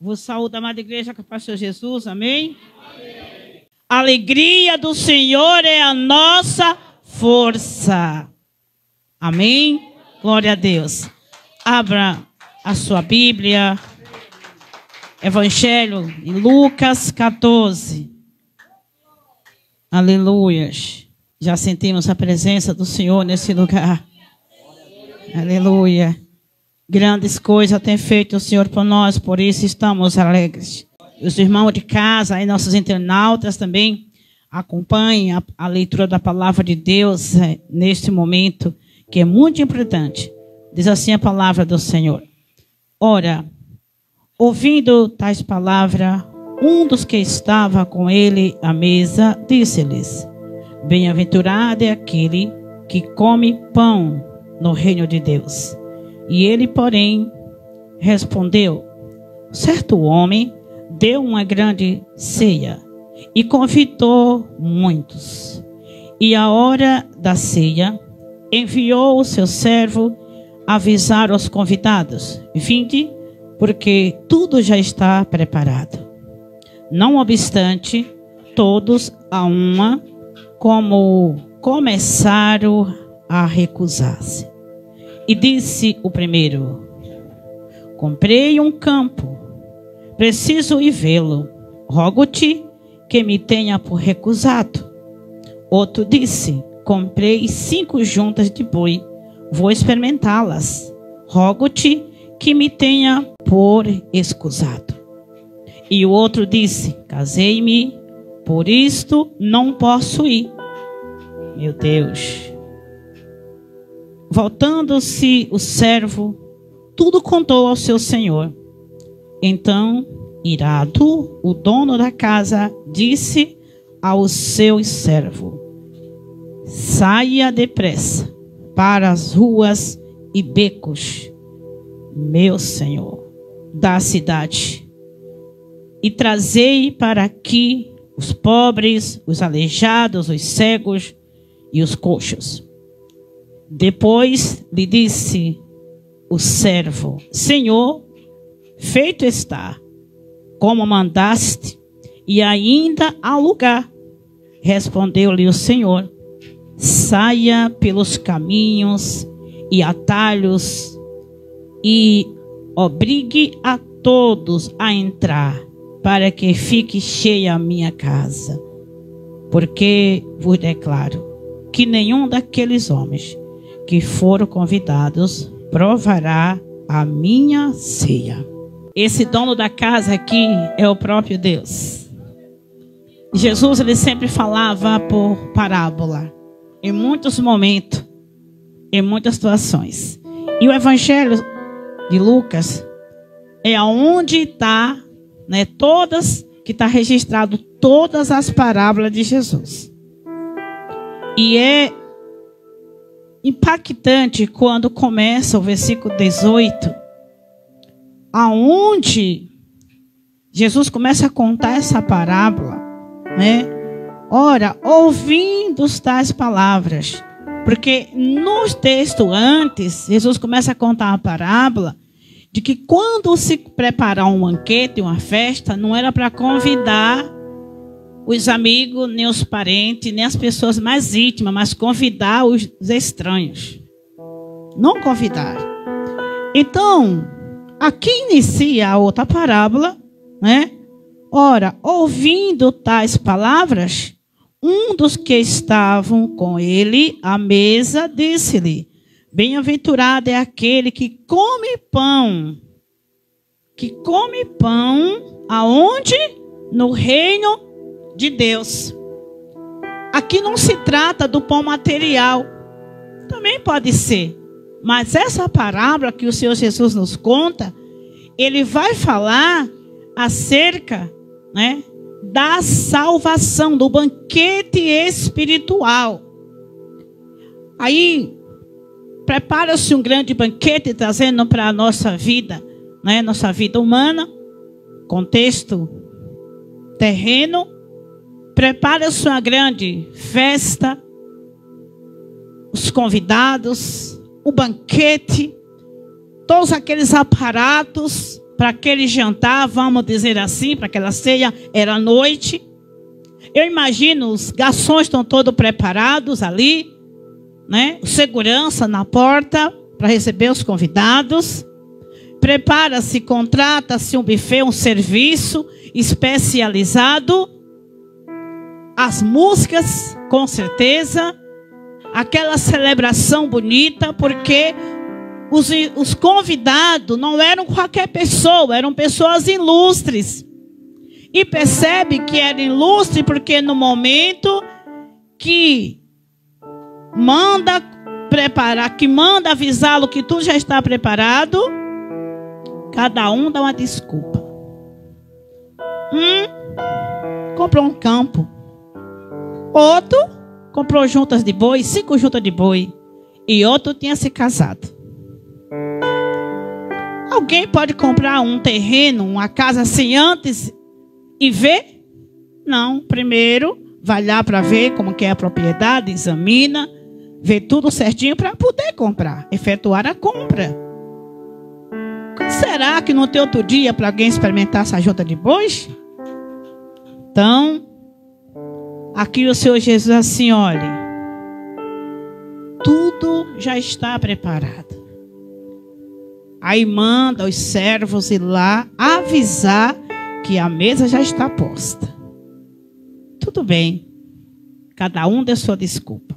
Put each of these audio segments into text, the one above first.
Vos saúdo, amada igreja, com a paz do Senhor Jesus, amém? Amém? A alegria do Senhor é a nossa força. Amém? Glória a Deus. Abra a sua Bíblia. Evangelho em Lucas 14. Aleluias. Já sentimos a presença do Senhor nesse lugar. Aleluia. Grandes coisas tem feito o Senhor por nós, por isso estamos alegres. Os irmãos de casa e nossos internautas também acompanhem a leitura da palavra de Deus neste momento, que é muito importante. Diz assim a palavra do Senhor. Ora, ouvindo tais palavras, um dos que estava com ele à mesa disse-lhes: bem-aventurado é aquele que come pão no reino de Deus. E ele, porém, respondeu: certo homem deu uma grande ceia e convidou muitos. E à hora da ceia, enviou o seu servo avisar os convidados: vinde, porque tudo já está preparado. Não obstante, todos a uma, como começaram a recusar-se. E disse o primeiro: comprei um campo, preciso ir vê-lo. Rogo-te que me tenha por recusado. Outro disse: comprei 5 juntas de boi, vou experimentá-las. Rogo-te que me tenha por escusado. E o outro disse: casei-me, por isto não posso ir. Meu Deus. Voltando-se o servo, tudo contou ao seu senhor. Então, irado, o dono da casa disse ao seu servo: saia depressa para as ruas e becos, meu senhor, da cidade, e trazei para aqui os pobres, os aleijados, os cegos e os coxos. Depois lhe disse o servo: Senhor, feito está, como mandaste, e ainda há lugar. Respondeu-lhe o Senhor: saia pelos caminhos e atalhos e obrigue a todos a entrar, para que fique cheia a minha casa. Porque vos declaro que nenhum daqueles homens que foram convidados provará a minha ceia. Esse dono da casa aqui é o próprio Deus. Jesus, ele sempre falava por parábola, em muitos momentos, em muitas situações. E o Evangelho de Lucas é onde está, que está registrado todas as parábolas de Jesus. E é impactante quando começa o versículo 18, aonde Jesus começa a contar essa parábola, Ora, ouvindo tais palavras, porque no texto antes, Jesus começa a contar uma parábola de que quando se preparar um banquete, uma festa, não era para convidar os amigos, nem os parentes, nem as pessoas mais íntimas, mas convidar os estranhos. Não convidar. Então, aqui inicia a outra parábola, Ora, ouvindo tais palavras, um dos que estavam com ele à mesa disse-lhe: bem-aventurado é aquele que come pão. Que come pão aonde? No reino de Deus. Aqui não se trata do pão material. Também pode ser. Mas essa parábola que o Senhor Jesus nos conta, ele vai falar acerca, da salvação, do banquete espiritual. Aí, prepara-se um grande banquete trazendo para a nossa vida, nossa vida humana, contexto terreno. Prepara-se uma grande festa, os convidados, o banquete, todos aqueles aparatos, para aquele jantar, vamos dizer assim, para aquela ceia, era noite. Eu imagino, os garçons estão todos preparados ali, né? Segurança na porta para receber os convidados. Prepara-se, contrata-se um buffet, um serviço especializado. As músicas, com certeza. Aquela celebração bonita, porque os convidados não eram qualquer pessoa, eram pessoas ilustres. E percebe que era ilustre porque no momento que manda preparar, que manda avisá-lo que tudo já está preparado, cada um dá uma desculpa. Comprou um campo. Outro comprou juntas de boi, 5 juntas de boi. E outro tinha se casado. Alguém pode comprar um terreno, uma casa assim antes e ver? Não. Primeiro, vai lá para ver como que é a propriedade, examina, vê tudo certinho para poder comprar, efetuar a compra. Será que não tem outro dia para alguém experimentar essa junta de bois? Então, aqui o Senhor Jesus assim, olha, tudo já está preparado. Aí manda os servos ir lá avisar que a mesa já está posta. Tudo bem. Cada um deu sua desculpa.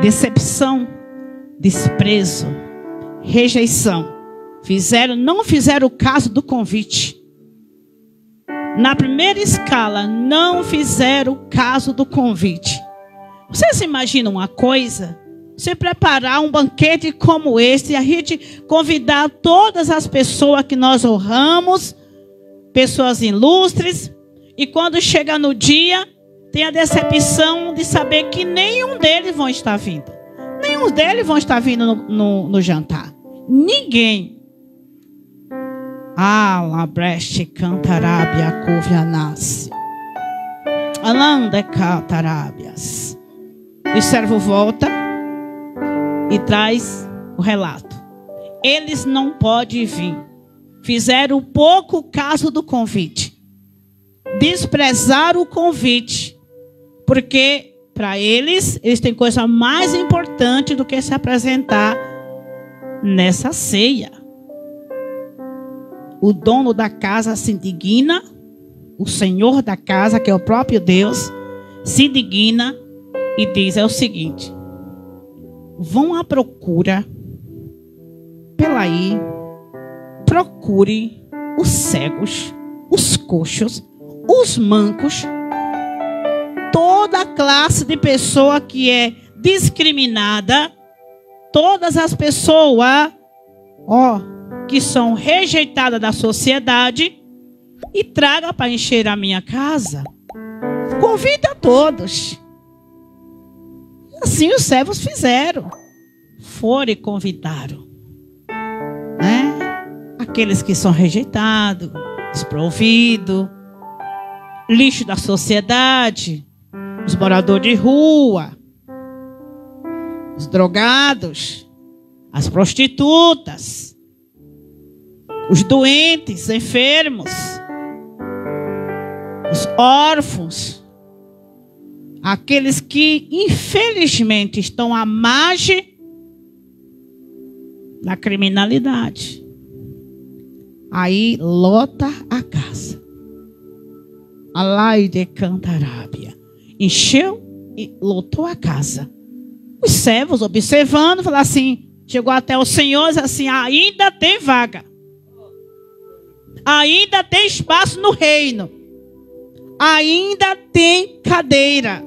Decepção, desprezo, rejeição. Não fizeram o caso do convite. Na primeira escala, não fizeram o caso do convite. Vocês imaginam uma coisa? Você preparar um banquete como esse, a gente convidar todas as pessoas que nós honramos, pessoas ilustres, e quando chega no dia, tem a decepção de saber que nenhum deles vão estar vindo. Nenhum deles vão estar vindo no jantar. Ninguém. Labreste cantarábia covianasse. Alanda cantarábias. O servo volta e traz o relato. Eles não podem vir. Fizeram pouco caso do convite. Desprezaram o convite. Porque para eles têm coisa mais importante do que se apresentar nessa ceia. O dono da casa se indigna. O Senhor da casa, que é o próprio Deus, se indigna e diz, é o seguinte: vão à procura, pela aí, procure os cegos, os coxos, os mancos, toda a classe de pessoa que é discriminada, todas as pessoas, que são rejeitadas da sociedade, e traga para encher a minha casa. Convida todos. Assim os servos fizeram. Foram e convidaram, né? Aqueles que são rejeitados, desprovidos, lixo da sociedade, os moradores de rua, os drogados, as prostitutas, os doentes, enfermos, os órfãos, aqueles que infelizmente estão à margem da criminalidade. Aí lota a casa. Alai de Cantarábia. Encheu e lotou a casa. Os servos observando, falaram assim, chegou até o Senhor e disse assim, ainda tem vaga. Ainda tem espaço no reino. Ainda tem cadeira.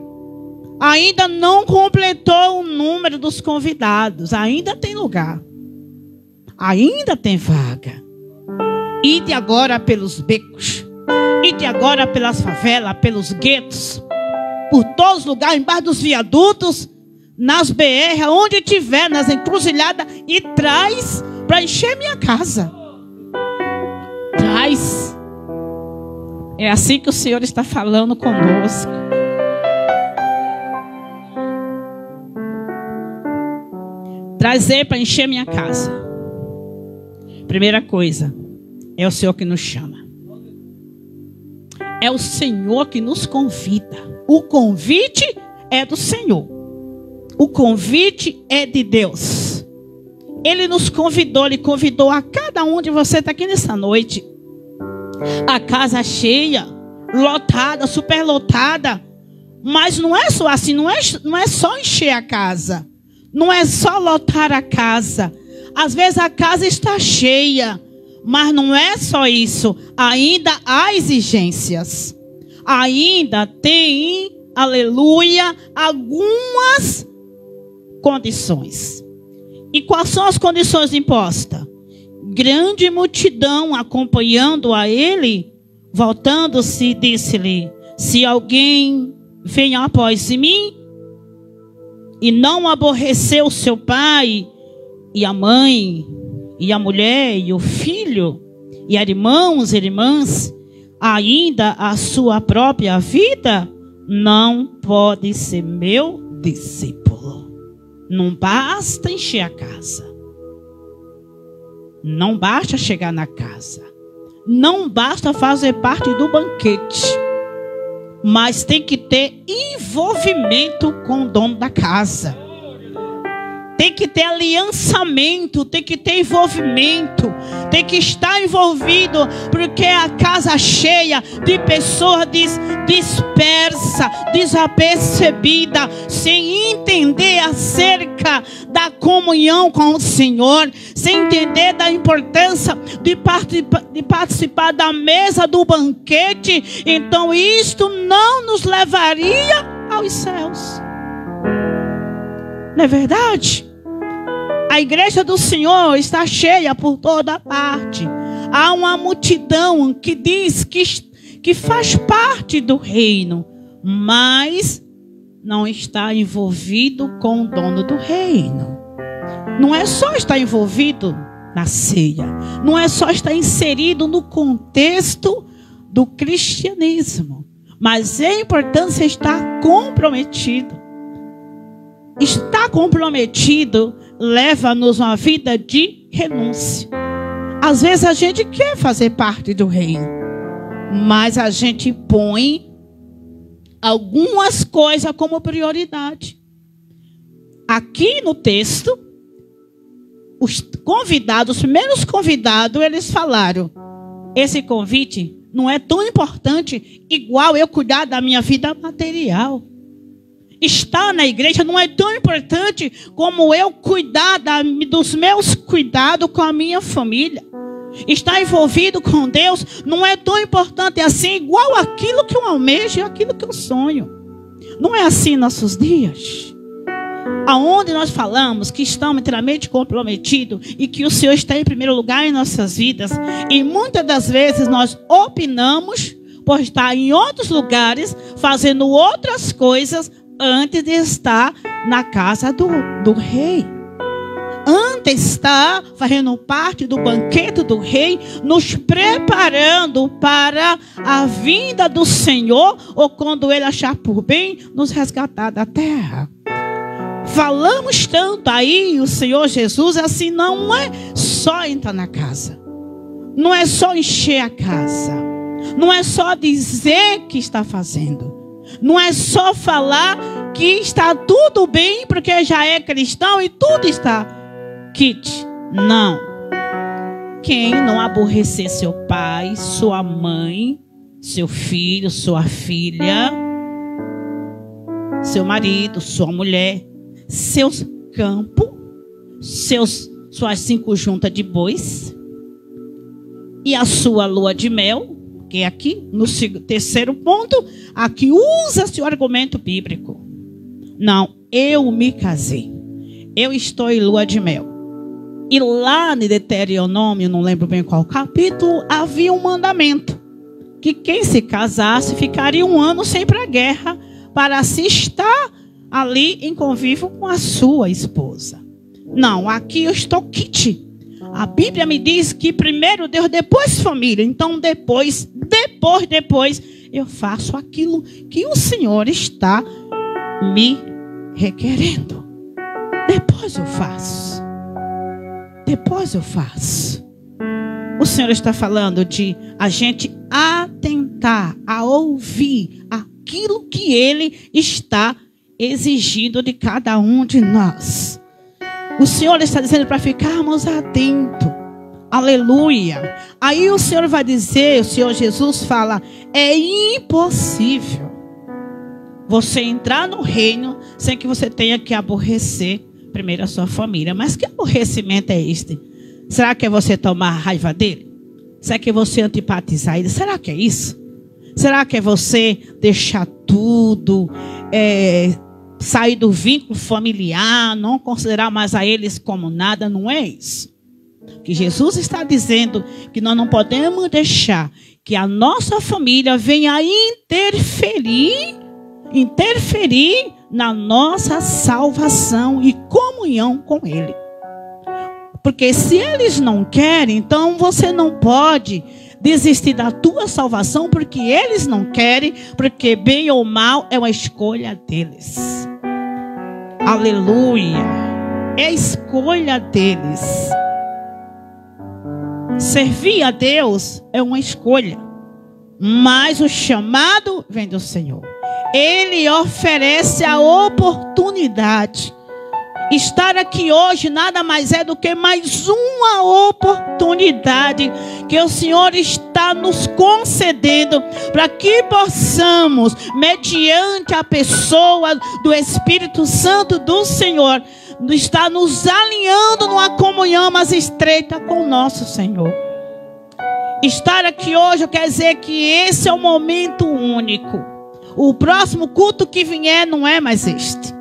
Ainda não completou o número dos convidados. Ainda tem lugar. Ainda tem vaga. Ide agora pelos becos. Ide agora pelas favelas, pelos guetos. Por todos os lugares, embaixo dos viadutos, nas BR, onde tiver, nas encruzilhadas. E traz para encher minha casa. Traz. É assim que o Senhor está falando conosco. Trazer para encher minha casa. Primeira coisa, É o Senhor que nos chama. É o Senhor que nos convida. O convite é do Senhor. O convite é de Deus. Ele nos convidou, Ele convidou a cada um de vocês está aqui nessa noite. A casa cheia, lotada, superlotada. Mas não é só assim, não é só encher a casa. Não é só lotar a casa. Às vezes a casa está cheia, mas não é só isso. Ainda há exigências. Ainda tem, aleluia, algumas condições. E quais são as condições impostas? Grande multidão acompanhando a ele, voltando-se, disse-lhe: se alguém vem após mim e não aborreceu seu pai e a mãe e a mulher e o filho e irmãos e irmãs, ainda a sua própria vida, não pode ser meu discípulo. Não basta encher a casa. Não basta chegar na casa. Não basta fazer parte do banquete. Mas tem que ter envolvimento com o dono da casa. Tem que ter aliançamento, tem que ter envolvimento, tem que estar envolvido, porque a casa cheia de pessoas dispersa, desapercebida, sem entender acerca da comunhão com o Senhor, sem entender da importância de participar da mesa do banquete. Então isto não nos levaria aos céus. Não é verdade? A igreja do Senhor está cheia por toda parte. Há uma multidão que diz que faz parte do reino, mas não está envolvido com o dono do reino. Não é só estar envolvido na ceia. Não é só estar inserido no contexto do cristianismo. Mas é importante estar comprometido. Estar comprometido leva-nos a uma vida de renúncia. Às vezes a gente quer fazer parte do reino, mas a gente põe algumas coisas como prioridade. Aqui no texto, os convidados, os primeiros convidados, eles falaram: esse convite não é tão importante igual eu cuidar da minha vida material. Estar na igreja não é tão importante como eu cuidar dos meus cuidados com a minha família. Estar envolvido com Deus não é tão importante assim, igual aquilo que eu almejo e aquilo que eu sonho. Não é assim em nossos dias. Aonde nós falamos que estamos inteiramente comprometidos e que o Senhor está em primeiro lugar em nossas vidas. E muitas das vezes nós opinamos por estar em outros lugares, fazendo outras coisas, antes de estar na casa do rei. Antes de estar fazendo parte do banquete do rei, nos preparando para a vinda do Senhor, ou quando Ele achar por bem, nos resgatar da terra. Falamos tanto aí, o Senhor Jesus, assim, não é só entrar na casa. Não é só encher a casa. Não é só dizer que está fazendo. Não é só falar que está tudo bem porque já é cristão e tudo está kit. Não. Quem não aborrecer seu pai, sua mãe, seu filho, sua filha, seu marido, sua mulher, seus campos, suas 5 juntas de bois e a sua lua de mel, que aqui, no terceiro ponto, aqui usa-se o argumento bíblico. Não, eu me casei. Eu estou em lua de mel. E lá no Deuteronômio, não lembro bem qual capítulo, havia um mandamento. Que quem se casasse ficaria 1 ano sem ir para a guerra, para se estar ali em convívio com a sua esposa. Não, aqui eu estou kit. A Bíblia me diz que primeiro Deus, depois família. Então depois eu faço aquilo que o Senhor está me requerendo. Depois eu faço. O Senhor está falando de a gente atentar, a ouvir aquilo que Ele está exigindo de cada um de nós. O Senhor está dizendo para ficarmos atentos. Aleluia. Aí o Senhor vai dizer, o Senhor Jesus fala, é impossível você entrar no reino sem que você tenha que aborrecer primeiro a sua família. Mas que aborrecimento é este? Será que é você tomar raiva dele? Será que é você antipatizar ele? Será que é isso? Será que é você deixar tudo, sair do vínculo familiar, não considerar mais a eles como nada? Não é isso. Que Jesus está dizendo que nós não podemos deixar que a nossa família venha interferir na nossa salvação e comunhão com Ele. Porque se eles não querem, então você não pode desistir da tua salvação, porque eles não querem, porque bem ou mal é uma escolha deles. Aleluia. É a escolha deles. Servir a Deus é uma escolha, mas o chamado vem do Senhor. Ele oferece a oportunidade. Estar aqui hoje nada mais é do que mais uma oportunidade que o Senhor está nos concedendo para que possamos, mediante a pessoa do Espírito Santo do Senhor, estar nos alinhando numa comunhão mais estreita com o nosso Senhor. Estar aqui hoje quer dizer que esse é um momento único. O próximo culto que vier não é mais este.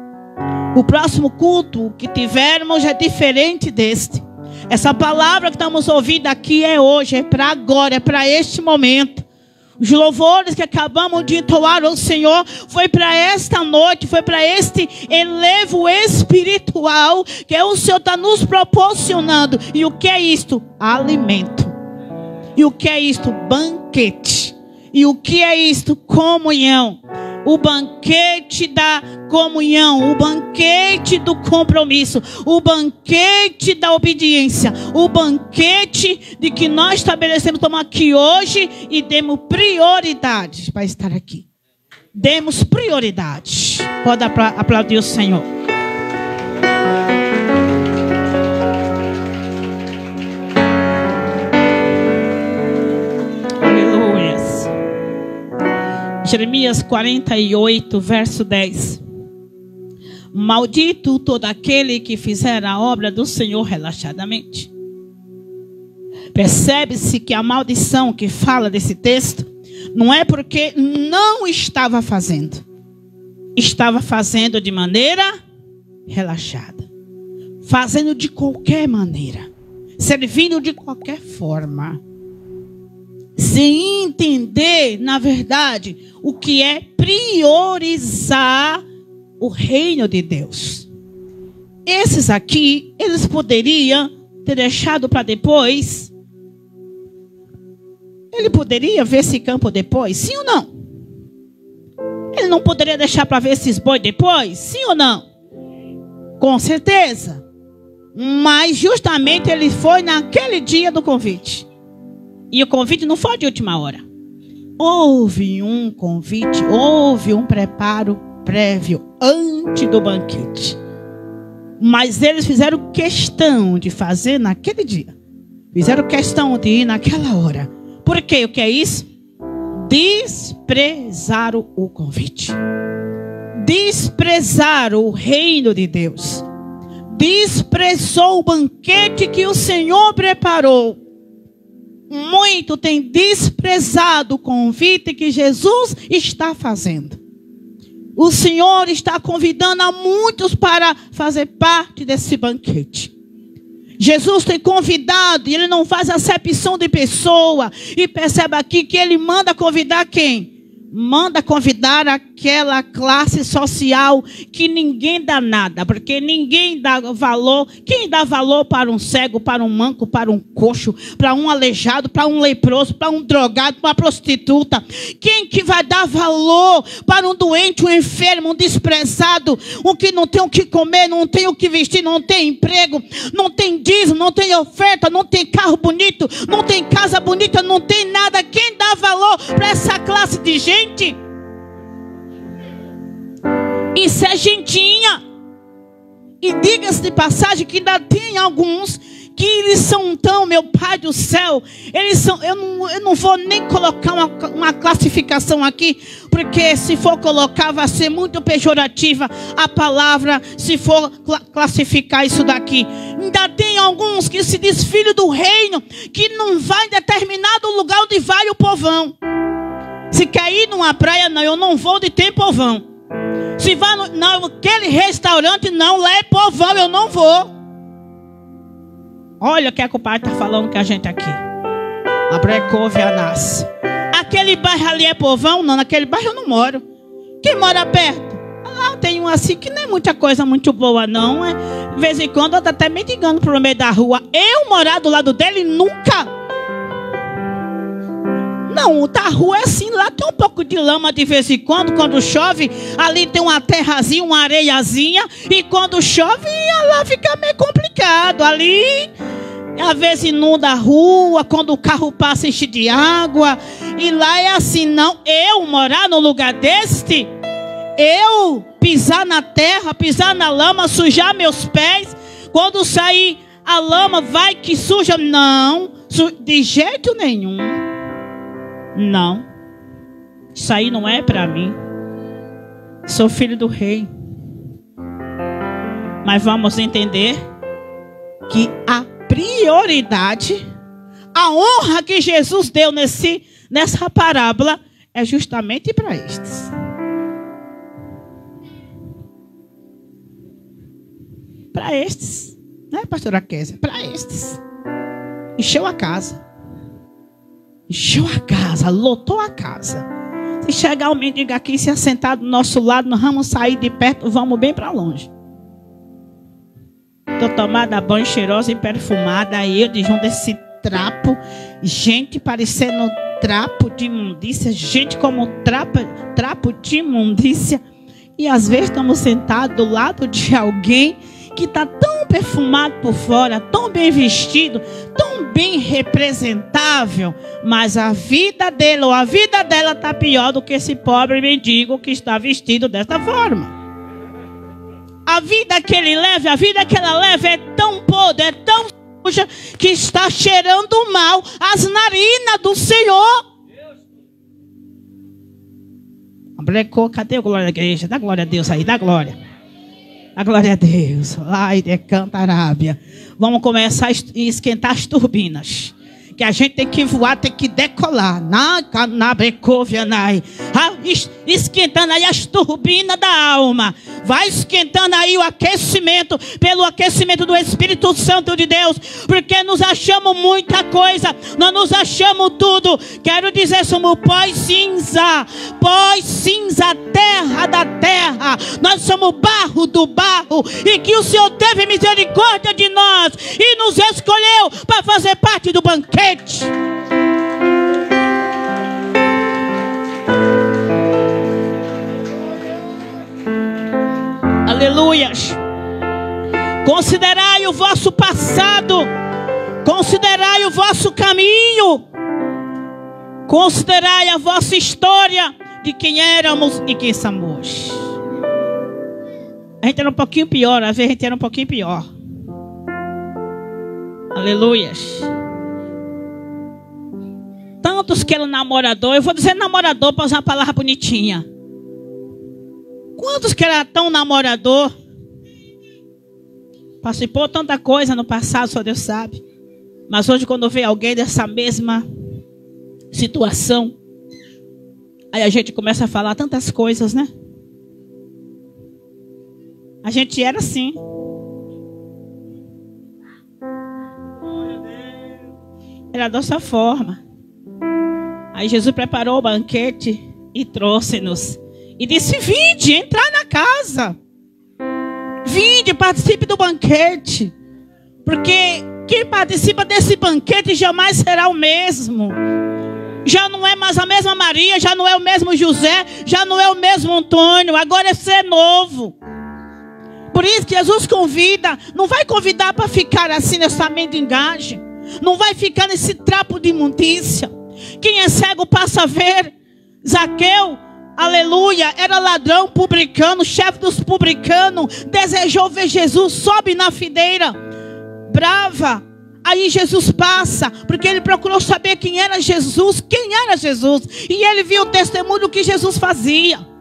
O próximo culto que tivermos é diferente deste. Essa palavra que estamos ouvindo aqui é hoje, é para agora, é para este momento. Os louvores que acabamos de entoar ao Senhor foi para esta noite, foi para este elevo espiritual que o Senhor está nos proporcionando. E o que é isto? Alimento. E o que é isto? Banquete. E o que é isto? Comunhão. O banquete da comunhão, o banquete do compromisso, o banquete da obediência, o banquete de que nós estabelecemos, estamos aqui hoje e demos prioridade para estar aqui. Demos prioridade. Pode aplaudir o Senhor. Jeremias 48, verso 10. Maldito todo aquele que fizer a obra do Senhor relaxadamente. Percebe-se que a maldição que fala desse texto não é porque não estava fazendo. Estava fazendo de maneira relaxada. Fazendo de qualquer maneira. Servindo de qualquer forma. Sem entender, na verdade, o que é priorizar o reino de Deus. Esses aqui, eles poderiam ter deixado para depois. Ele poderia ver esse campo depois, sim ou não? Ele não poderia deixar para ver esses bois depois, sim ou não? Com certeza. Mas justamente ele foi naquele dia do convite. E o convite não foi de última hora. Houve um convite, houve um preparo prévio antes do banquete. Mas eles fizeram questão de fazer naquele dia. Fizeram questão de ir naquela hora. Por quê? O que é isso? Desprezaram o convite. Desprezaram o reino de Deus. Desprezou o banquete que o Senhor preparou. Muito tem desprezado o convite que Jesus está fazendo. O Senhor está convidando a muitos para fazer parte desse banquete. Jesus tem convidado e Ele não faz acepção de pessoa. E perceba aqui que Ele manda convidar quem? Manda convidar aquela classe social que ninguém dá nada, porque ninguém dá valor. Quem dá valor para um cego, para um manco, para um coxo, para um aleijado, para um leproso, para um drogado, para uma prostituta? Quem que vai dar valor para um doente, um enfermo, um desprezado, um que não tem o que comer, não tem o que vestir, não tem emprego, não tem dízimo, não tem oferta, não tem carro bonito, não tem casa bonita, não tem nada? Quem dá valor para essa classe de gente? Isso é gentinha. E diga-se de passagem que ainda tem alguns que eles são tão, meu Pai do céu, eles são, eu não vou nem colocar uma classificação aqui, porque se for colocar vai ser muito pejorativa a palavra, se for classificar isso daqui. Ainda tem alguns que se diz filho do reino, que não vai em determinado lugar onde vai o povão. Se quer ir numa praia, não, eu não vou de tem povão. Se vai naquele restaurante, não, lá é povão, eu não vou. Olha o que é que o pai está falando com a gente aqui. A Brecovia-nas. Aquele bairro ali é povão? Não, naquele bairro eu não moro. Quem mora perto? Lá tem um assim que não é muita coisa muito boa, não. De vez em quando eu tô até mendigando pro meio da rua. Eu morar do lado dele nunca. Não, a rua é assim, lá tem um pouco de lama de vez em quando chove, ali tem uma terrazinha, uma areiazinha, e quando chove, lá fica meio complicado. Ali, às vezes inunda a rua, quando o carro passa enche de água, e lá é assim. Não, eu morar no lugar deste, eu pisar na terra, pisar na lama, sujar meus pés, quando sair a lama, vai que suja. Não, de jeito nenhum. Não, isso aí não é para mim. Sou filho do rei. Mas vamos entender que a prioridade, a honra que Jesus deu nessa parábola é justamente para estes. Para estes, né, pastora Kézia? Para estes. Encheu a casa. Encheu a casa, lotou a casa. Se chegar o mendigo aqui e se assentar do nosso lado, nós vamos sair de perto, vamos bem para longe. Estou tomada banho, cheirosa e perfumada. Aí eu de junto desse trapo, gente parecendo trapo de imundícia, gente como trapo de imundícia. E às vezes estamos sentados do lado de alguém que está tão perfumado por fora, tão bem vestido, tão bem representável, mas a vida dele ou a vida dela está pior do que esse pobre mendigo que está vestido desta forma. A vida que ele leva, a vida que ela leva é tão podre, é tão suja, que está cheirando mal as narinas do Senhor. Cadê a glória da igreja? Dá glória a Deus aí, dá glória. A glória a Deus. Ai, de Cantarábia. Vamos começar a esquentar as turbinas. Que a gente tem que voar, tem que decolar. Na Brecovia, esquentando aí as turbinas da alma. Vai esquentando aí o aquecimento, pelo aquecimento do Espírito Santo de Deus. Porque nos achamos muita coisa, nós nos achamos tudo. Quero dizer, somos pós-cinza, terra da terra. Nós somos barro do barro. E que o Senhor teve misericórdia de nós e nos escolheu para fazer parte do banquete. Aleluias. Considerai o vosso passado, considerai o vosso caminho, considerai a vossa história de quem éramos e quem somos. A gente era um pouquinho pior, às vezes a gente era um pouquinho pior. Aleluias. Tantos que eram namorador, eu vou dizer namorador para usar uma palavra bonitinha. Quantos que era tão namorador? Participou tanta coisa no passado, só Deus sabe. Mas hoje quando vê alguém dessa mesma situação, aí a gente começa a falar tantas coisas, né? A gente era assim. Era dessa forma. Aí Jesus preparou o banquete e trouxe-nos. E disse: vinde, entrar na casa. Vinde, participe do banquete. Porque quem participa desse banquete jamais será o mesmo. Já não é mais a mesma Maria, já não é o mesmo José, já não é o mesmo Antônio. Agora é ser novo. Por isso que Jesus convida. Não vai convidar para ficar assim nessa mendigagem. Não vai ficar nesse trapo de imundícia. Quem é cego passa a ver. Zaqueu, aleluia, era ladrão, publicano, chefe dos publicanos. Desejou ver Jesus, sobe na videira, brava. Aí Jesus passa, porque ele procurou saber quem era Jesus. E ele viu o testemunho do que Jesus fazia.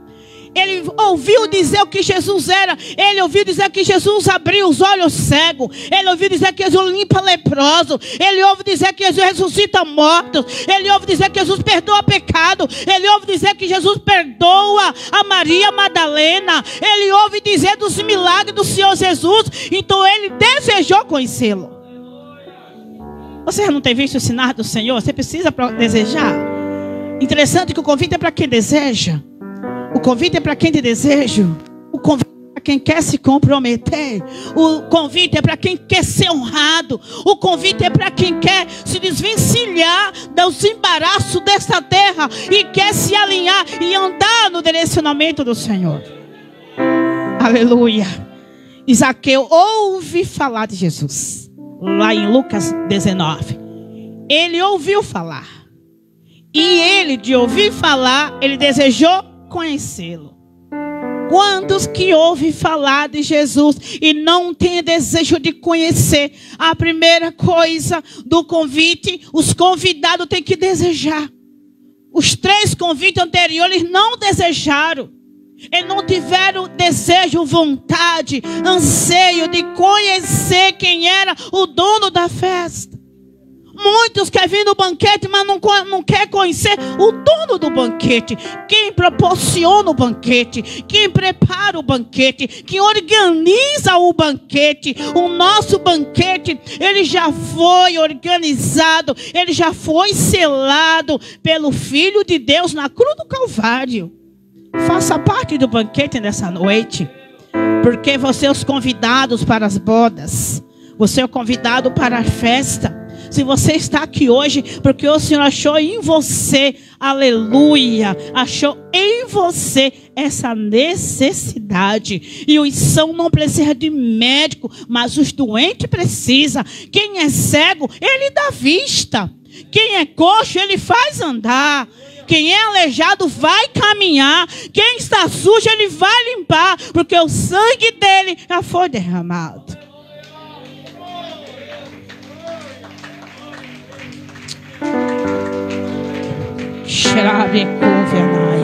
Ele ouviu dizer o que Jesus era. Ele ouviu dizer que Jesus abriu os olhos cegos. Ele ouviu dizer que Jesus limpa leproso. Ele ouve dizer que Jesus ressuscita mortos. Ele ouve dizer que Jesus perdoa pecado. Ele ouve dizer que Jesus perdoa a Maria Madalena. Ele ouve dizer dos milagres do Senhor Jesus. Então ele desejou conhecê-lo. Você não tem visto os sinais do Senhor? Você precisa desejar. Interessante que o convite é para quem deseja. O convite é para quem tem desejo. O convite é para quem quer se comprometer. O convite é para quem quer ser honrado. O convite é para quem quer se desvencilhar dos embaraços desta terra e quer se alinhar e andar no direcionamento do Senhor. Aleluia. Zaqueu ouve falar de Jesus. Lá em Lucas 19. Ele ouviu falar. E ele, de ouvir falar, ele desejou conhecê-lo. Quantos que ouvem falar de Jesus e não têm desejo de conhecer? A primeira coisa do convite, os convidados têm que desejar. Os 3 convites anteriores não desejaram. Eles não tiveram desejo, vontade, anseio de conhecer quem era o dono da festa. Muitos querem vir no banquete, mas não quer conhecer o dono do banquete. Quem proporciona o banquete, quem prepara o banquete, quem organiza o banquete. O nosso banquete, ele já foi organizado, ele já foi selado pelo Filho de Deus na cruz do Calvário. Faça parte do banquete nessa noite, porque você é os convidados para as bodas. Você é o convidado para a festa. Se você está aqui hoje, porque o Senhor achou em você, aleluia, achou em você essa necessidade. E os são não precisa de médico, mas os doentes precisam. Quem é cego, ele dá vista. Quem é coxo, ele faz andar. Quem é aleijado vai caminhar. Quem está sujo, ele vai limpar, porque o sangue dele já foi derramado. Xerabe covianai,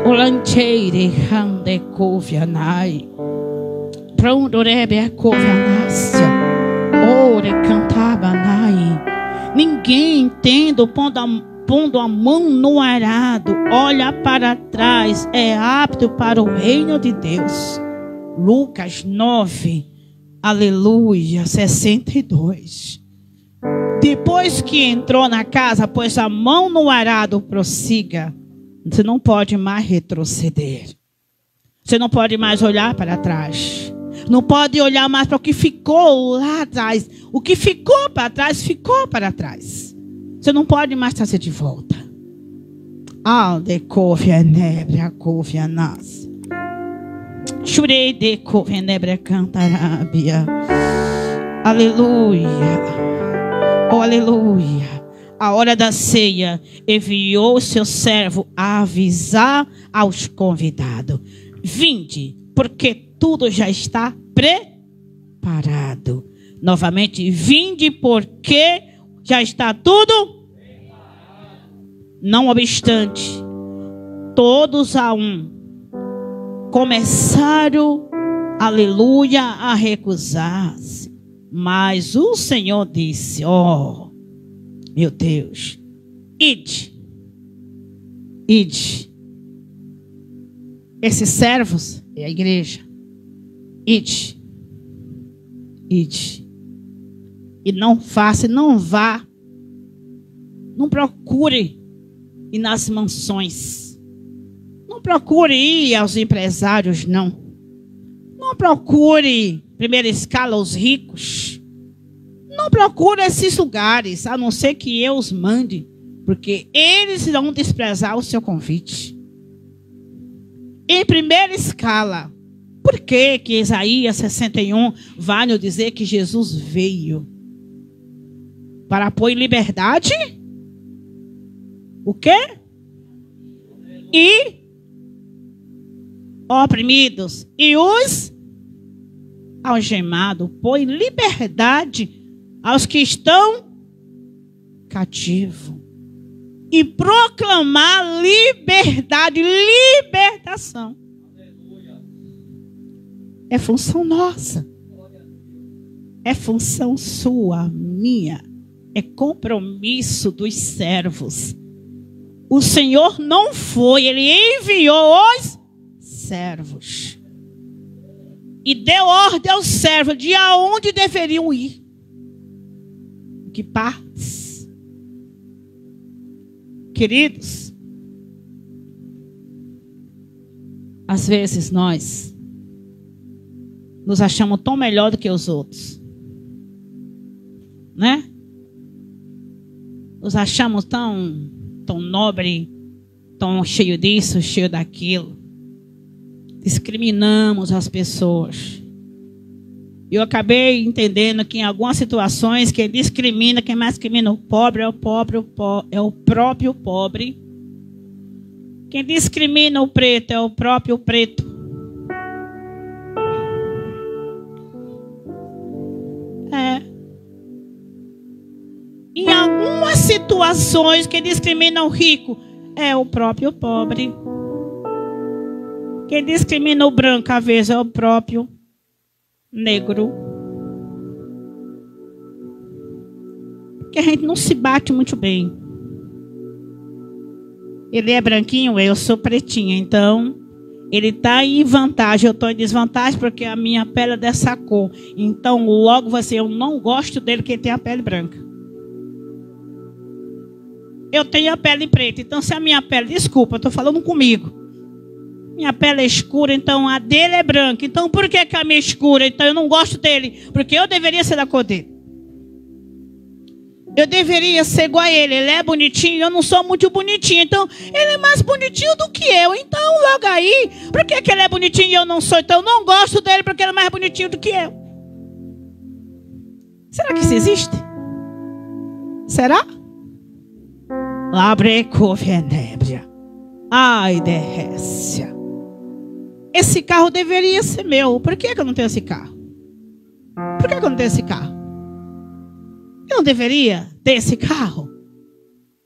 olancheire hande covianai, prondorebe covianácia, ore cantabanai. Ninguém entende pondo a mão no arado, olha para trás, é apto para o reino de Deus. Lucas 9, aleluia, 62. Depois que entrou na casa, pôs a mão no arado, prossiga. Você não pode mais retroceder. Você não pode mais olhar para trás. Não pode olhar mais para o que ficou lá atrás. O que ficou para trás, ficou para trás. Você não pode mais trazer de volta. Alde covia nebra covia nas. Churei de covia nebra cantarabia. Aleluia. Oh, aleluia. A hora da ceia, enviou o seu servo a avisar aos convidados: vinde, porque tudo já está preparado. Novamente, vinde, porque já está tudo. Não obstante, todos a um começaram, aleluia, a recusar-se. Mas o Senhor disse: ó, meu Deus, ide. Esses servos é a igreja. Ide. E não faça, não vá. Não procure ir nas mansões. Não procure ir aos empresários, não. Não procure, primeira escala, os ricos. Não procure esses lugares, a não ser que eu os mande, porque eles irão desprezar o seu convite. Em primeira escala, por que Isaías 61 vai nos dizer que Jesus veio? Para pôr em liberdade? O quê? E oprimidos. E os algemados. Pôr em liberdade aos que estão cativos. E proclamar liberdade, libertação. É função nossa. É função sua, minha. É compromisso dos servos. O Senhor não foi, Ele enviou os servos. E deu ordem aos servos de aonde deveriam ir. Que partes. Queridos, às vezes nós nos achamos tão melhor do que os outros, né? Nos achamos tão nobre, tão cheio disso, cheio daquilo. Discriminamos as pessoas. Eu acabei entendendo que em algumas situações quem discrimina, quem mais discrimina o pobre é o próprio pobre. Quem discrimina o preto é o próprio preto. Em algumas situações quem discrimina o rico é o próprio pobre. Quem discrimina o branco às vezes é o próprio negro. Porque a gente não se bate muito bem. Ele é branquinho, eu sou pretinha. Então, ele está em vantagem, eu estou em desvantagem porque a minha pele é dessa cor. Então, logo eu não gosto dele porque ele tem a pele branca. Eu tenho a pele preta. Então, se a minha pele... Desculpa, eu estou falando comigo. Minha pele é escura, então a dele é branca. Então por que a minha é escura? Então eu não gosto dele, porque eu deveria ser da cor dele. Eu deveria ser igual a ele. Ele é bonitinho, eu não sou muito bonitinho. Então ele é mais bonitinho do que eu. Então logo aí, por que ele é bonitinho e eu não sou? Então eu não gosto dele porque ele é mais bonitinho do que eu. Será que isso existe? Será? Labreco venebria. Ai, derrécia. Esse carro deveria ser meu. Por que eu não tenho esse carro? Por que eu não tenho esse carro? Eu não deveria ter esse carro?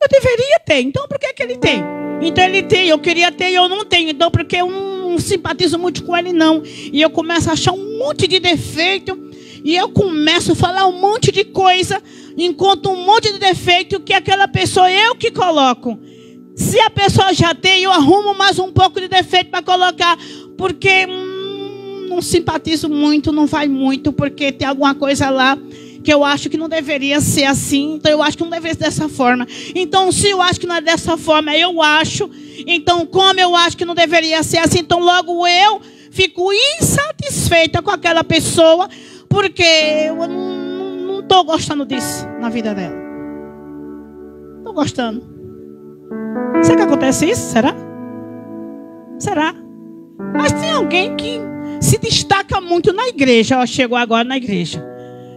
Eu deveria ter. Então por que ele tem? Então ele tem, eu queria ter e eu não tenho. Então porque eu não simpatizo muito com ele não. E eu começo a achar um monte de defeito. E eu começo a falar um monte de coisa. Encontro um monte de defeito que aquela pessoa eu que coloco. Se a pessoa já tem, eu arrumo mais um pouco de defeito para colocar. Porque não simpatizo muito, não vai muito. Porque tem alguma coisa lá que eu acho que não deveria ser assim. Então eu acho que não deveria ser dessa forma. Então se eu acho que não é dessa forma, eu acho. Então como eu acho que não deveria ser assim, então logo eu fico insatisfeita com aquela pessoa. Porque eu não estou gostando disso na vida dela. Não estou gostando. Será que acontece isso? Será? Será? Mas tem alguém que se destaca muito na igreja. Ó, chegou agora na igreja.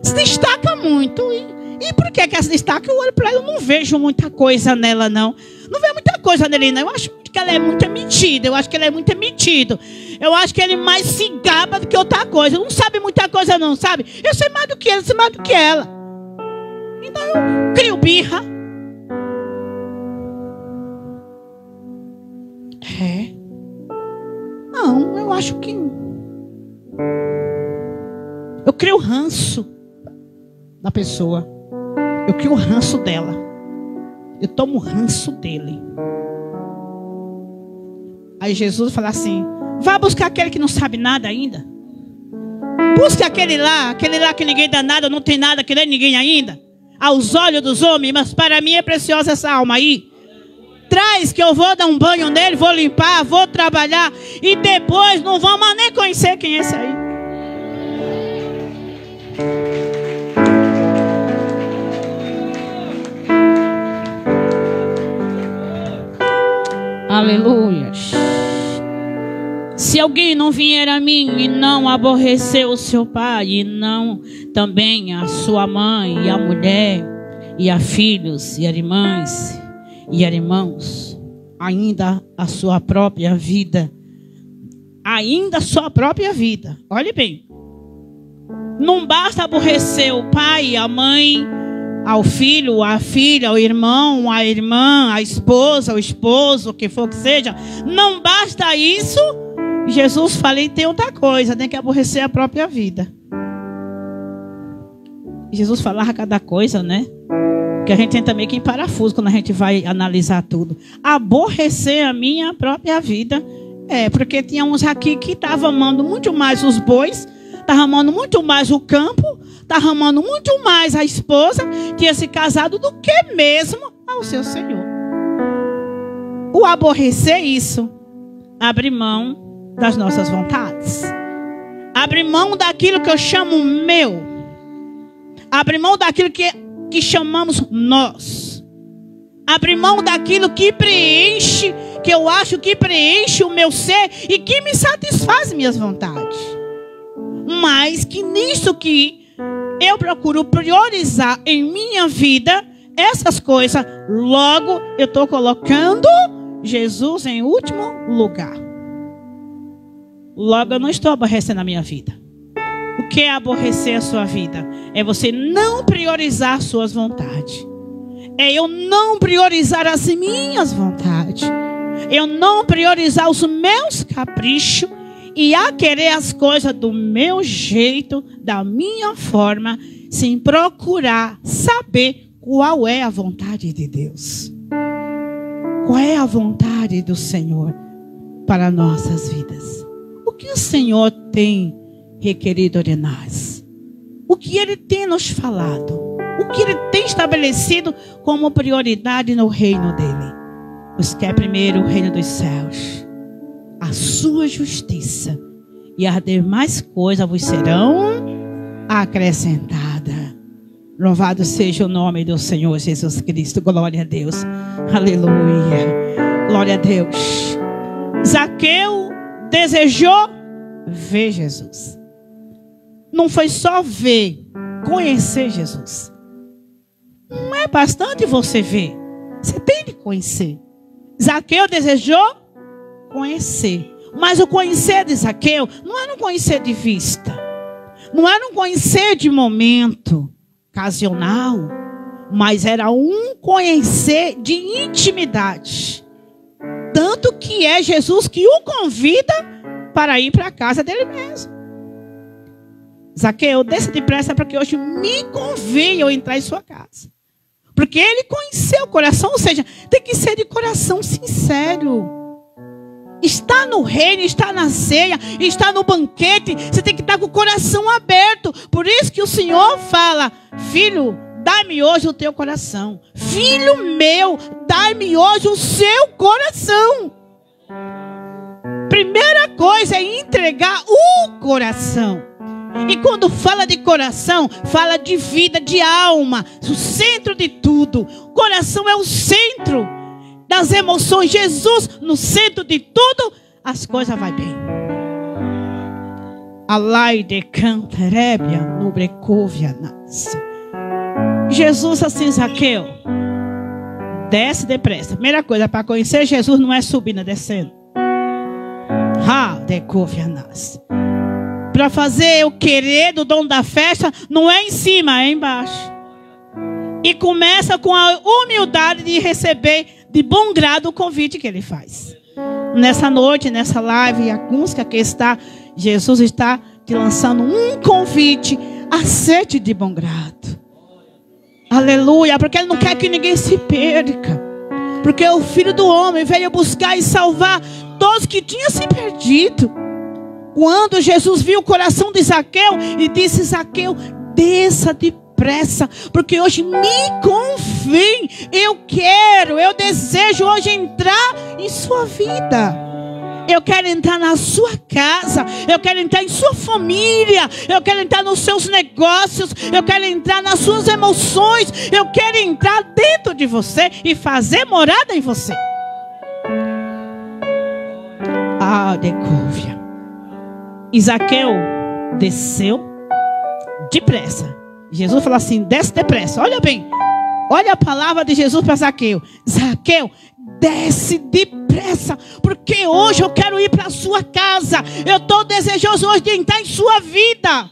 Se destaca muito. E por que ela se destaca? Eu olho para ela, eu não vejo muita coisa nela, não. Não vejo muita coisa nele, não. Eu acho que ela é muito metida. Eu acho que ele é muito metido. Eu acho que ele mais se gaba do que outra coisa. Não sabe muita coisa, não, sabe? Eu sei mais do que ele, eu sei mais do que ela. Então eu crio birra. Não, eu acho que... Eu crio ranço da pessoa. Eu crio o ranço dela. Eu tomo o ranço dele. Aí Jesus fala assim: vá buscar aquele que não sabe nada ainda. Busque aquele lá que ninguém dá nada, não tem nada, que nem ninguém ainda. Aos olhos dos homens, mas para mim é preciosa essa alma aí. Traz que eu vou dar um banho nele, vou limpar, vou trabalhar. E depois não vamos nem conhecer quem é esse aí. Aleluia. Se alguém não vier a mim e não aborrecer o seu pai, e não também a sua mãe, e a mulher, e a filhos, e a irmãs, e a irmãos, ainda a sua própria vida, ainda a sua própria vida, olhe bem, não basta aborrecer o pai, a mãe, ao filho, a filha, ao irmão, a irmã, a esposa, o esposo, o que for que seja, não basta isso. Jesus fala, e tem outra coisa, tem que aborrecer a própria vida. Jesus falava cada coisa, né? Que a gente entra meio que em parafuso quando a gente vai analisar tudo. Aborrecer a minha própria vida. Porque tinha uns aqui que estavam amando muito mais os bois, estavam amando muito mais o campo, estavam amando muito mais a esposa, tinha se casado, do que mesmo ao seu Senhor. O aborrecer isso, abre mão das nossas vontades. Abre mão daquilo que eu chamo meu. Abre mão daquilo que chamamos nós. Abre mão daquilo que preenche, que eu acho que preenche o meu ser e que me satisfaz minhas vontades. Mas que nisso que eu procuro priorizar em minha vida, essas coisas, logo eu estou colocando Jesus em último lugar. Logo eu não estou aborrecendo a minha vida. O que é aborrecer a sua vida? É você não priorizar suas vontades. É eu não priorizar as minhas vontades. Eu não priorizar os meus caprichos e a querer as coisas do meu jeito, da minha forma, sem procurar saber qual é a vontade de Deus. Qual é a vontade do Senhor para nossas vidas? O que o Senhor tem requerido de nós? O que Ele tem nos falado? O que Ele tem estabelecido como prioridade no reino dEle? Buscar primeiro o reino dos céus, a sua justiça, e as demais coisas vos serão acrescentadas. Louvado seja o nome do Senhor Jesus Cristo. Glória a Deus. Aleluia. Glória a Deus. Zaqueu desejou ver Jesus. Não foi só ver, conhecer Jesus. Não é bastante você ver. Você tem de conhecer. Zaqueu desejou conhecer. Mas o conhecer de Zaqueu não era um conhecer de vista. Não era um conhecer de momento ocasional. Mas era um conhecer de intimidade. Tanto que é Jesus que o convida para ir para a casa dele mesmo. Zaqueu, desça depressa para que hoje me convenha eu entrar em sua casa. Porque ele conheceu o coração, ou seja, tem que ser de coração sincero. Está no reino, está na ceia, está no banquete, você tem que estar com o coração aberto. Por isso que o Senhor fala, filho, dá-me hoje o teu coração. Filho meu, dá-me hoje o seu coração. Primeira coisa é entregar o coração. E quando fala de coração, fala de vida, de alma, o centro de tudo. O coração é o centro das emoções. Jesus no centro de tudo, as coisas vão bem. Alai de cantarébia no brecovia nasce. Jesus assim, Zaqueu, desce depressa. Primeira coisa, para conhecer Jesus não é subindo, é descendo. Para fazer o querer do dono da festa, não é em cima, é embaixo. E começa com a humildade de receber de bom grado o convite que ele faz. Nessa noite, nessa live, a música que está, Jesus está te lançando um convite, aceite de bom grado. Aleluia, porque ele não quer que ninguém se perca. Porque o Filho do Homem veio buscar e salvar todos que tinham se perdido. Quando Jesus viu o coração de Zaqueu e disse, Zaqueu, desça depressa. depressa, porque hoje me convém, eu desejo hoje entrar em sua vida. Eu quero entrar na sua casa, eu quero entrar em sua família, eu quero entrar nos seus negócios, eu quero entrar nas suas emoções, eu quero entrar dentro de você e fazer morada em você. Decúvia. Zaqueu desceu depressa. Jesus falou assim: desce depressa. Olha bem, olha a palavra de Jesus para Zaqueu. Zaqueu, desce depressa, porque hoje eu quero ir para a sua casa. Eu estou desejoso hoje de entrar em sua vida.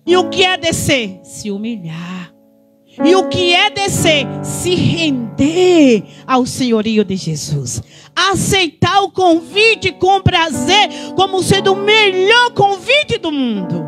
E o que é descer? Se humilhar. E o que é descer? Se render ao senhorio de Jesus. Aceitar o convite com prazer, como sendo o melhor convite do mundo.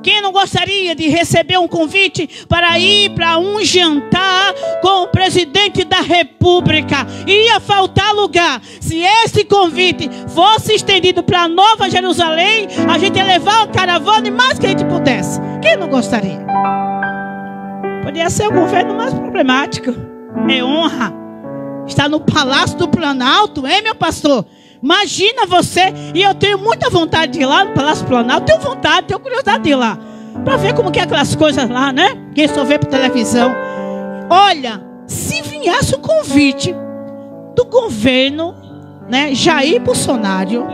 Quem não gostaria de receber um convite para ir para um jantar com o presidente da República? Ia faltar lugar. Se esse convite fosse estendido para Nova Jerusalém, a gente ia levar uma caravana e mais que a gente pudesse. Quem não gostaria? Podia ser o governo mais problemático. É honra estar no Palácio do Planalto, hein, meu pastor? Imagina você, e eu tenho muita vontade de ir lá no Palácio do Planalto. Tenho vontade, tenho curiosidade de ir lá, para ver como que é aquelas coisas lá, né? Quem só vê por televisão. Olha, se viesse o convite do governo, né, Jair Bolsonaro,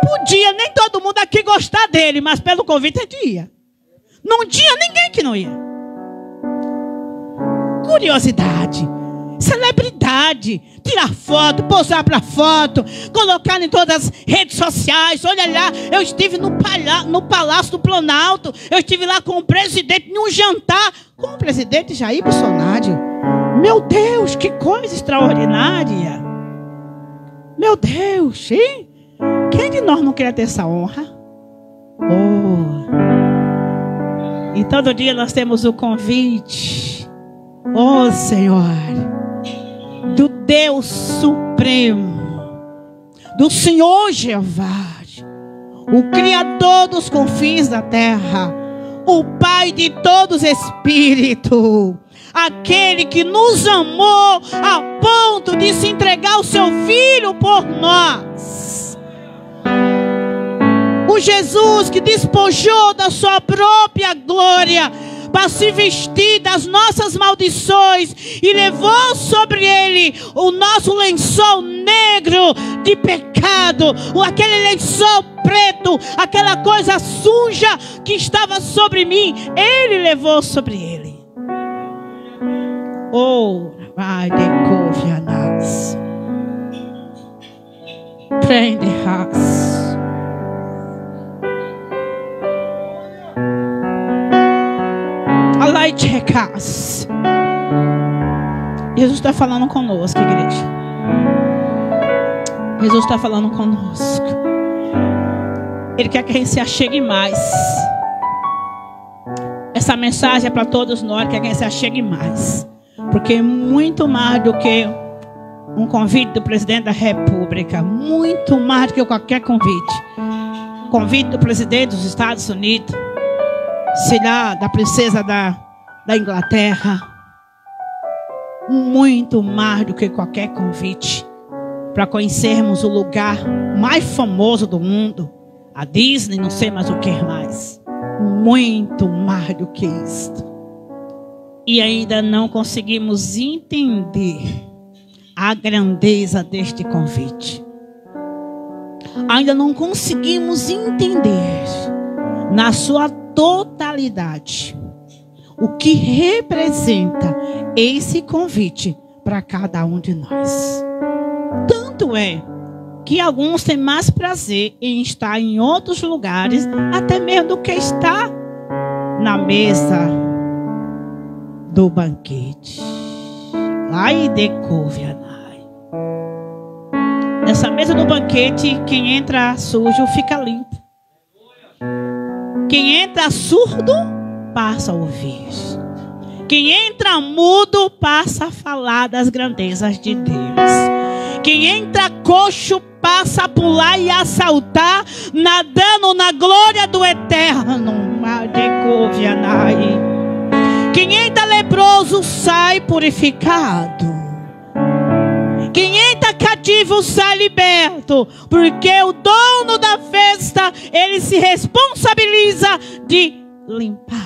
podia nem todo mundo aqui gostar dele, mas pelo convite ele ia. Não tinha ninguém que não ia. Curiosidade, celebridade, tirar foto, posar para foto, colocar em todas as redes sociais. Olha lá, eu estive no Palácio do Planalto, eu estive lá com o presidente, num jantar com o presidente Jair Bolsonaro. Meu Deus, que coisa extraordinária. Meu Deus, hein? Quem de nós não quer ter essa honra? E todo dia nós temos o convite, Senhor, do Deus Supremo, do Senhor Jeová, o Criador dos confins da terra, o Pai de todos os espíritos, aquele que nos amou a ponto de se entregar o seu Filho por nós. O Jesus que despojou da sua própria glória para se vestir das nossas maldições e levou sobre ele o nosso lençol negro de pecado, aquele lençol preto, aquela coisa suja que estava sobre mim, ele levou sobre ele. Vai decovianas, prende-as. Jesus está falando conosco, igreja. Jesus está falando conosco. Ele quer que a gente se achegue mais. Essa mensagem é para todos nós. Quer que a gente se achegue mais. Porque muito mais do que um convite do presidente da República, muito mais do que qualquer convite, convite do presidente dos Estados Unidos, sei lá, da princesa da Inglaterra, muito mais do que qualquer convite para conhecermos o lugar mais famoso do mundo, a Disney, não sei mais o que mais, muito mais do que isto. E ainda não conseguimos entender a grandeza deste convite. Ainda não conseguimos entender na sua totalidade o que representa esse convite para cada um de nós. Tanto é que alguns têm mais prazer em estar em outros lugares, até mesmo do que estar na mesa do banquete. Ai, decovianai. Nessa mesa do banquete, quem entra sujo fica limpo. Quem entra surdo passa a ouvir. Quem entra mudo passa a falar das grandezas de Deus. Quem entra coxo passa a pular e a saltar, nadando na glória do eterno. Quem entra leproso sai purificado. Quem entra cativo sai liberto, porque o dono da festa, ele se responsabiliza de limpar.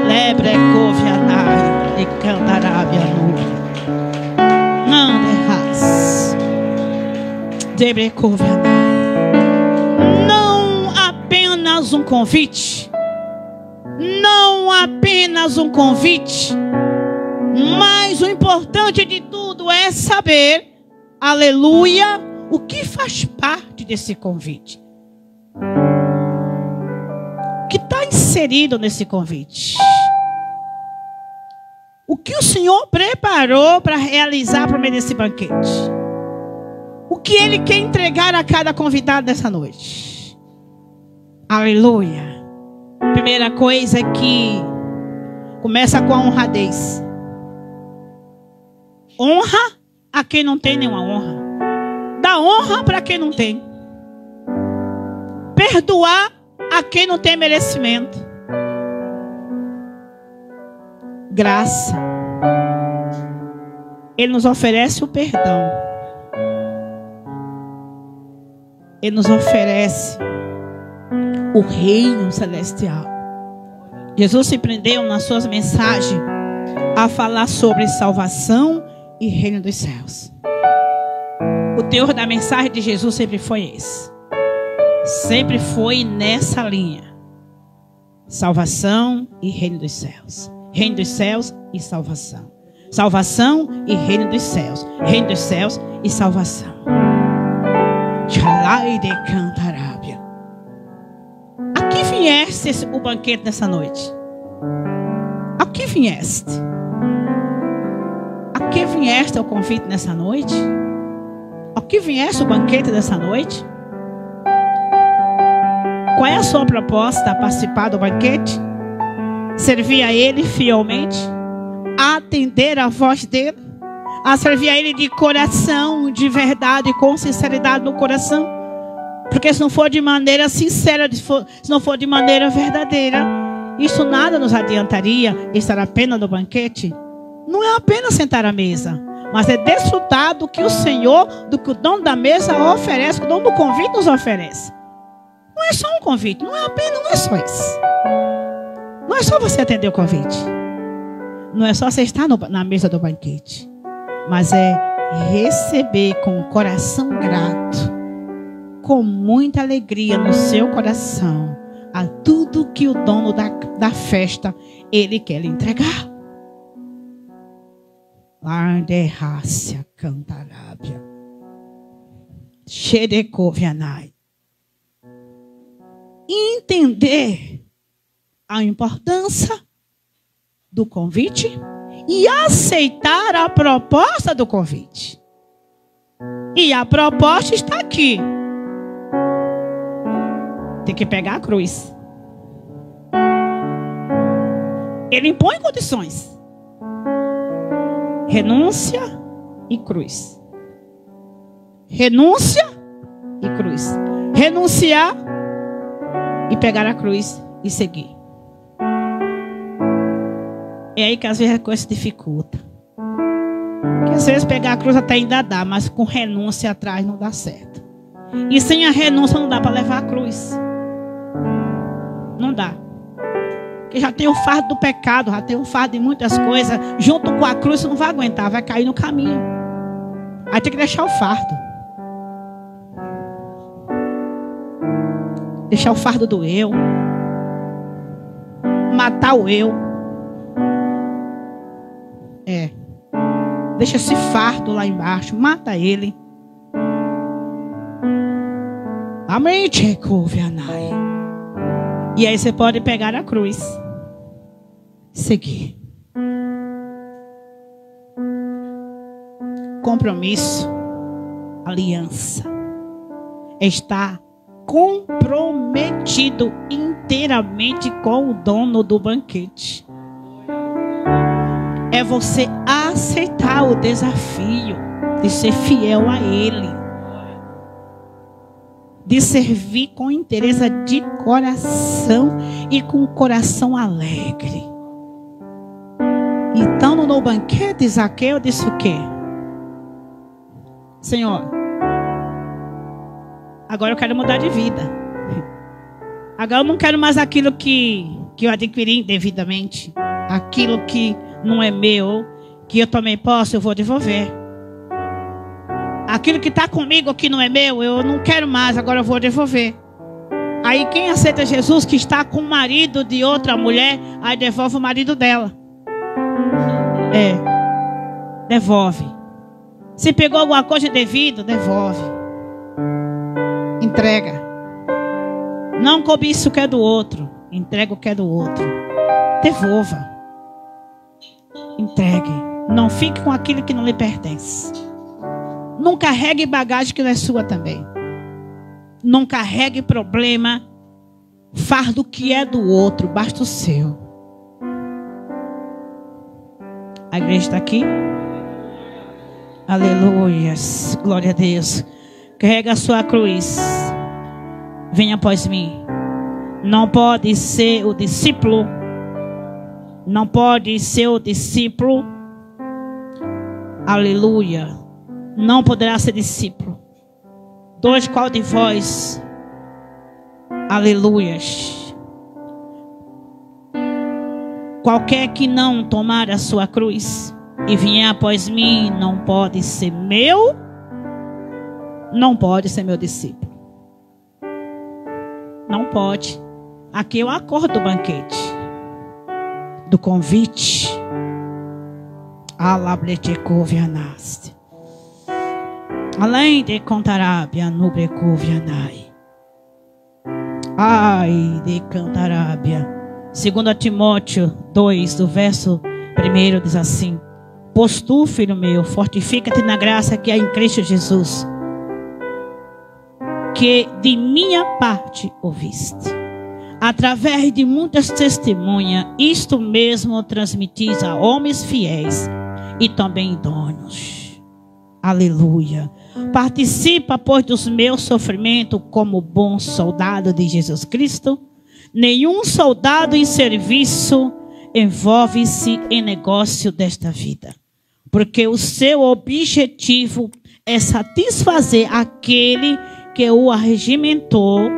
Lebre covianai e cantarabia não derras. Lebre covianai. Não apenas um convite. Não apenas um convite. Mas o importante de tudo é saber, aleluia, o que faz parte desse convite. O que está inserido nesse convite? O que o Senhor preparou para realizar por meio desse banquete? O que Ele quer entregar a cada convidado dessa noite? Aleluia. Primeira coisa é que começa com a honradez. Honra a quem não tem nenhuma honra. Dá honra para quem não tem. Perdoar a quem não tem merecimento. Graça. Ele nos oferece o perdão. Ele nos oferece o reino celestial. Jesus se prendeu nas suas mensagens a falar sobre salvação e reino dos céus. O teor da mensagem de Jesus sempre foi esse. Sempre foi nessa linha. Salvação e reino dos céus. Reino dos céus e salvação. Salvação e reino dos céus. Reino dos céus e salvação. Chalai de cantarábia. A que vieste o banquete nessa noite? A que vieste? A que vieste o convite nessa noite? A que vieste o banquete dessa noite? Qual é a sua proposta a participar do banquete? Servir a Ele fielmente? A atender a voz dEle? A servir a Ele de coração, de verdade, com sinceridade no coração? Porque se não for de maneira sincera, se não for de maneira verdadeira, isso nada nos adiantaria estar apenas no banquete. Não é apenas sentar à mesa, mas é desfrutar do que o Senhor, do que o dono da mesa oferece, o dono do convite nos oferece. Não é só um convite, não é só isso. Não é só você atender o convite. Não é só você estar na mesa do banquete. Mas é receber com o coração grato, com muita alegria no seu coração, a tudo que o dono da festa, ele quer lhe entregar. Larderrácia cantarábia. Xerecovianai. Entender a importância do convite e aceitar a proposta do convite. E a proposta está aqui. Tem que pegar a cruz. Ele impõe condições. Renúncia e cruz. Renúncia e cruz. Renunciar e pegar a cruz e seguir. É aí que às vezes a coisa se dificulta. Porque às vezes pegar a cruz até ainda dá, mas com renúncia atrás não dá certo. E sem a renúncia não dá para levar a cruz. Não dá. Porque já tem o fardo do pecado, já tem o fardo de muitas coisas. Junto com a cruz você não vai aguentar, vai cair no caminho. Aí tem que deixar o fardo. Deixar o fardo do eu. Matar o eu. Deixa esse fardo lá embaixo. Mata ele. Amém. E aí você pode pegar a cruz. Seguir. Compromisso. Aliança. Está comprometido inteiramente inteiramente com o dono do banquete. É você aceitar o desafio de ser fiel a Ele, de servir com interesse de coração e com o coração alegre. Então, no banquete, Zaqueu disse o quê? Senhor, agora eu quero mudar de vida. Agora eu não quero mais aquilo que eu adquiri indevidamente. Aquilo que não é meu, que eu tomei posse, eu vou devolver. Aquilo que está comigo que não é meu, eu não quero mais, agora eu vou devolver. Aí quem aceita Jesus, que está com o marido de outra mulher, aí devolve o marido dela. Devolve. Se pegou alguma coisa indevido, devolve. Entrega. Não cobiça o que é do outro, entrega o que é do outro. Devolva. Entregue. Não fique com aquilo que não lhe pertence. Não carregue bagagem que não é sua também. Não carregue problema, fardo que é do outro, basta o seu. A igreja está aqui? Aleluias, glória a Deus. Carrega a sua cruz. Venha após mim. Não pode ser o discípulo. Não pode ser o discípulo. Aleluia. Não poderá ser discípulo. Dois qual de vós. Aleluias. Qualquer que não tomar a sua cruz e vier após mim, não pode ser meu. Não pode ser meu discípulo. Não pode. Aqui é o acordo do banquete, do convite. Alabletecovianaste. Além de Cantarábia, Nubrecovianai. Ai de Cantarábia. 2 Timóteo 2, do verso 1, diz assim: Pois tu, filho meu, fortifica-te na graça que há em Cristo Jesus, que de minha parte ouviste. Através de muitas testemunhas, isto mesmo transmitis a homens fiéis e também idôneos. Aleluia. Participa, pois, dos meus sofrimentos como bom soldado de Jesus Cristo. Nenhum soldado em serviço envolve-se em negócio desta vida, porque o seu objetivo é satisfazer aquele que o arregimentou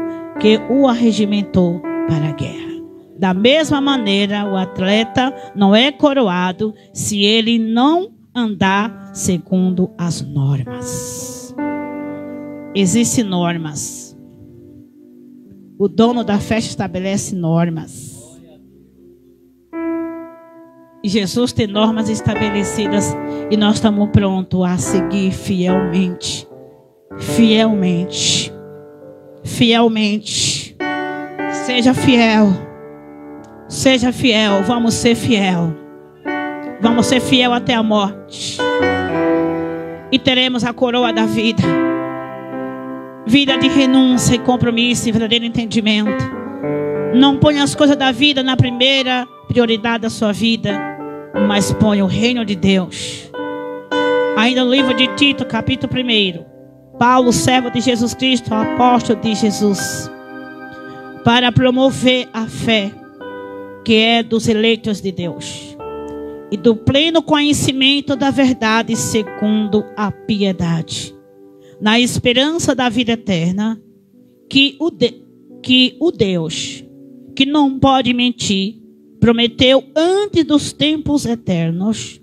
para a guerra. Da mesma maneira, o atleta não é coroado se ele não andar segundo as normas. Existem normas. O dono da festa estabelece normas. E Jesus tem normas estabelecidas e nós estamos prontos a seguir fielmente. Fielmente. Fielmente. Seja fiel. Seja fiel. Vamos ser fiel. Vamos ser fiel até a morte. E teremos a coroa da vida. Vida de renúncia e compromisso e verdadeiro entendimento. Não ponha as coisas da vida na primeira prioridade da sua vida, mas ponha o reino de Deus. Ainda no livro de Tito, capítulo 1, Paulo, servo de Jesus Cristo, apóstolo de Jesus, para promover a fé que é dos eleitos de Deus e do pleno conhecimento da verdade segundo a piedade, na esperança da vida eterna, que o Deus, que não pode mentir, prometeu antes dos tempos eternos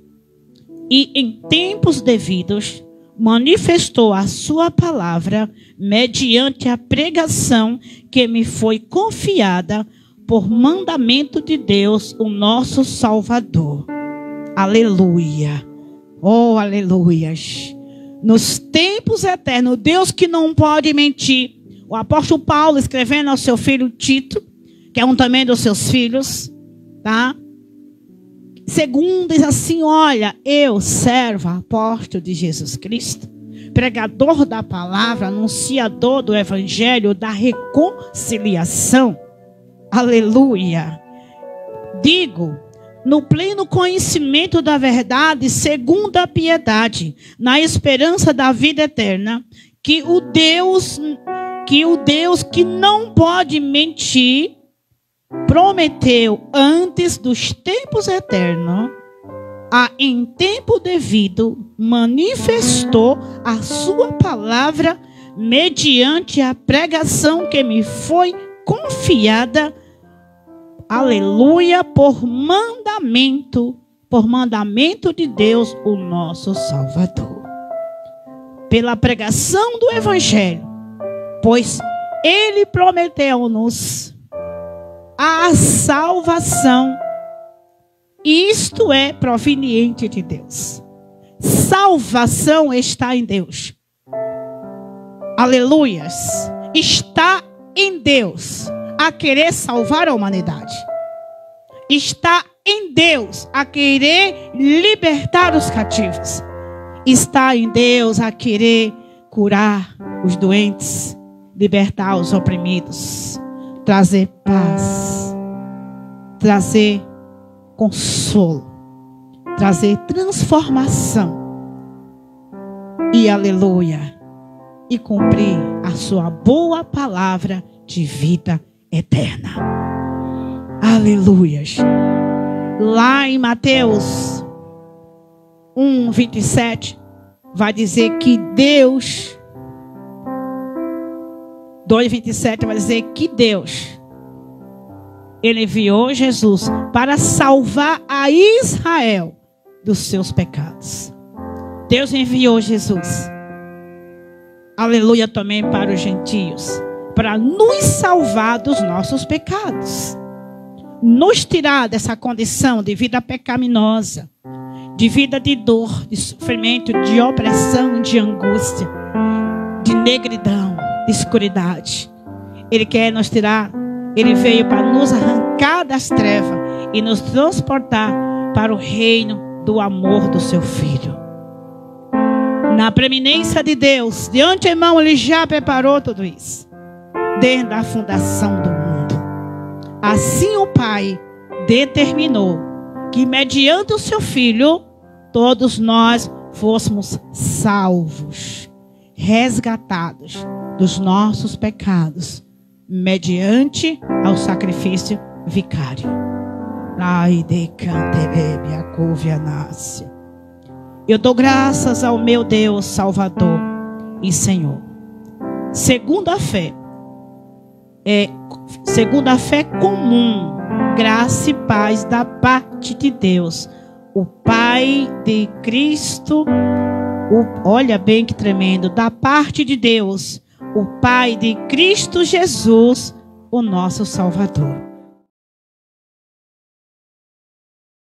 e em tempos devidos manifestou a sua palavra mediante a pregação que me foi confiada por mandamento de Deus, o nosso Salvador. Aleluia. Oh, aleluias. Nos tempos eternos, Deus que não pode mentir. O apóstolo Paulo escrevendo ao seu filho Tito, que é um também dos seus filhos, tá? Segundo diz assim: olha, eu, servo, apóstolo de Jesus Cristo, pregador da palavra, anunciador do evangelho da reconciliação. Aleluia. Digo, no pleno conhecimento da verdade, segundo a piedade, na esperança da vida eterna, que o Deus que não pode mentir, prometeu antes dos tempos eternos, em tempo devido, manifestou a sua palavra mediante a pregação que me foi confiada, aleluia, por mandamento de Deus, o nosso Salvador. Pela pregação do Evangelho, pois Ele prometeu-nos a salvação, isto é proveniente de Deus. Salvação está em Deus. Aleluias. Está em Deus a querer salvar a humanidade. Está em Deus a querer libertar os cativos. Está em Deus a querer curar os doentes, libertar os oprimidos, trazer paz, trazer consolo, trazer transformação e aleluia, e cumprir a sua boa palavra de vida eterna. Aleluias. Lá em Mateus 1:27 vai dizer que Deus, 2:27 vai dizer que Deus, Ele enviou Jesus para salvar a Israel dos seus pecados. Deus enviou Jesus, aleluia, também para os gentios, para nos salvar dos nossos pecados, nos tirar dessa condição de vida pecaminosa, de vida de dor, de sofrimento, de opressão, de angústia, de negridão, de escuridade. Ele quer nos tirar. Ele veio para nos arrancar das trevas e nos transportar para o reino do amor do seu Filho. Na preeminência de Deus, de antemão, Ele já preparou tudo isso, desde a fundação do mundo. Assim o Pai determinou que, mediante o seu Filho, todos nós fôssemos salvos, resgatados dos nossos pecados, mediante ao sacrifício vicário. Eu dou graças ao meu Deus, Salvador e Senhor. Segundo a fé comum, graça e paz da parte de Deus, o Pai de Cristo, olha bem que tremendo, da parte de Deus, o Pai de Cristo Jesus, o nosso Salvador.